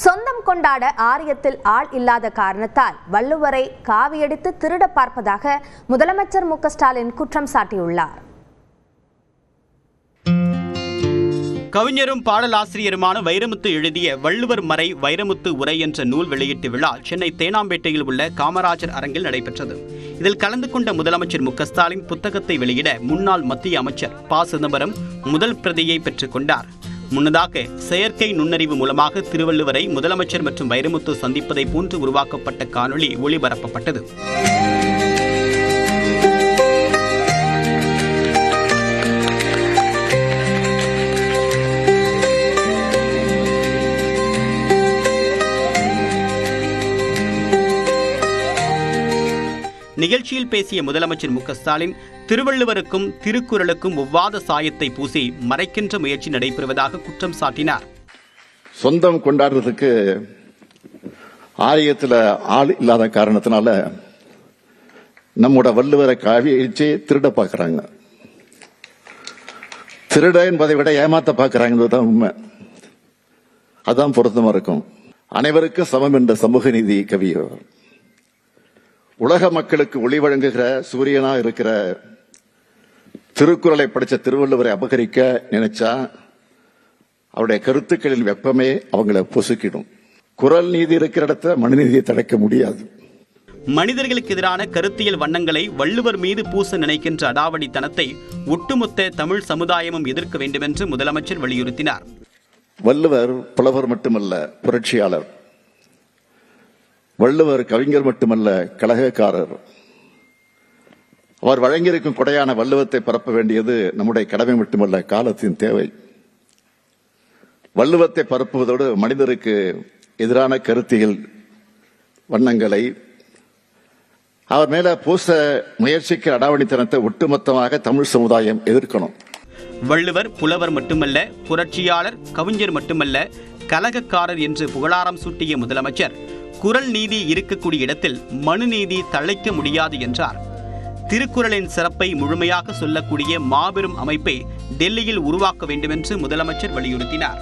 சொந்தம் கொண்டாட ஆரியத்தில் ஆள் இல்லாத காரணத்தால் வள்ளுவரை காவியடித்து திருட பார்ப்பதாக முதலமைச்சர் மு.க.ஸ்டாலின் குற்றம் சாட்டியுள்ளார். கவிஞரும் பாடலாசிரியருமான வைரமுத்து எழுதிய வள்ளுவர் மறை வைரமுத்து உரை என்ற நூல் வெளியீட்டு விழா சென்னை தேனாம்பேட்டையில் உள்ள காமராஜர் அரங்கில் நடைபெற்றது. இதில் கலந்து கொண்ட முதலமைச்சர் மு.க.ஸ்டாலின் புத்தகத்தை வெளியிட முன்னாள் மத்திய அமைச்சர் ப. சிதம்பரம் முதல் பிரதியை பெற்றுக் கொண்டார். முன்னதாக செயற்கை நுண்ணறிவு மூலமாக திருவள்ளுவரை முதலமைச்சர் மற்றும் வைரமுத்து சந்திப்பதை போன்று உருவாக்கப்பட்ட காணொளி ஒளிபரப்பப்பட்டது. நிகழ்ச்சியில் பேசிய முதலமைச்சர் மு.க.ஸ்டாலின் திருவள்ளுவருக்கும் திருக்குறளுக்கும் ஒவ்வாத சாயத்தை பூசி மறைக்கின்ற முயற்சி நடைபெறுவதாக குற்றம் சாட்டினார். சொந்தம் கொண்டாடுறதுக்கு ஆரியத்தில் ஆள் இல்லாத காரணத்தினால நம்மோட வள்ளுவரை காவியடிச்சு திருட பார்க்கறாங்க. திருட என்பதை விட ஏமாத்த பார்க்கறாங்கதான் உண்மை. அதான் பொருத்தமா இருக்கும். அனைவருக்கும் சமம் என்ற சமூக நீதி கவியவர். உலக மக்களுக்கு ஒளி வழங்குகிற சூரியனா இருக்கிற திருக்குறளை படிச்ச திருவள்ளுவரை அபகரிக்க நினைச்சா அவருடைய கருத்துக்களின் வெப்பமே அவங்களை பொசுக்கிடும். குறள் நீதி இருக்கிற இடத்த மனுநீதியை தடுக்க முடியாது. மனிதர்களுக்கு எதிரான கருத்தியல் வண்ணங்களை வள்ளுவர் மீது பூச நினைக்கின்ற அடாவடித்தனத்தை ஒட்டுமொத்த தமிழ் சமுதாயமும் எதிர்க்க வேண்டும் என்று முதலமைச்சர் வலியுறுத்தினார். வள்ளுவர் புலவர் மட்டுமல்ல, புரட்சியாளர். வள்ளுவர் கவிஞர் மட்டுமல்ல, கலகக்காரர். அவர் வழங்கியிருக்கும் கொடையான வள்ளுவத்தை பரப்ப வேண்டியது நம்முடைய கடமை மட்டுமல்ல, காலத்தின் தேவை. வள்ளுவத்தை பரப்புவதோடு மனிதருக்கு எதிரான கருத்தியல் வண்ணங்களை அவர் மேல பூச முயற்சிக்கிற அடாவடித்தனத்தை ஒட்டுமொத்தமாக தமிழ் சமுதாயம் எதிர்க்கணும். வள்ளுவர் புலவர் மட்டுமல்ல, புரட்சியாளர், கவிஞர் மட்டுமல்ல, கலகக்காரர் என்று புகழாரம் சூட்டிய முதலமைச்சர் குறள் நீதி இருக்கக்கூடிய இடத்தில் மனு நீதி தழைக்க முடியாது என்றார். திருக்குறளின் சிறப்பை முழுமையாக சொல்லக்கூடிய மாபெரும் அமைப்பை டெல்லியில் உருவாக்க வேண்டும் என்று முதலமைச்சர் வலியுறுத்தினார்.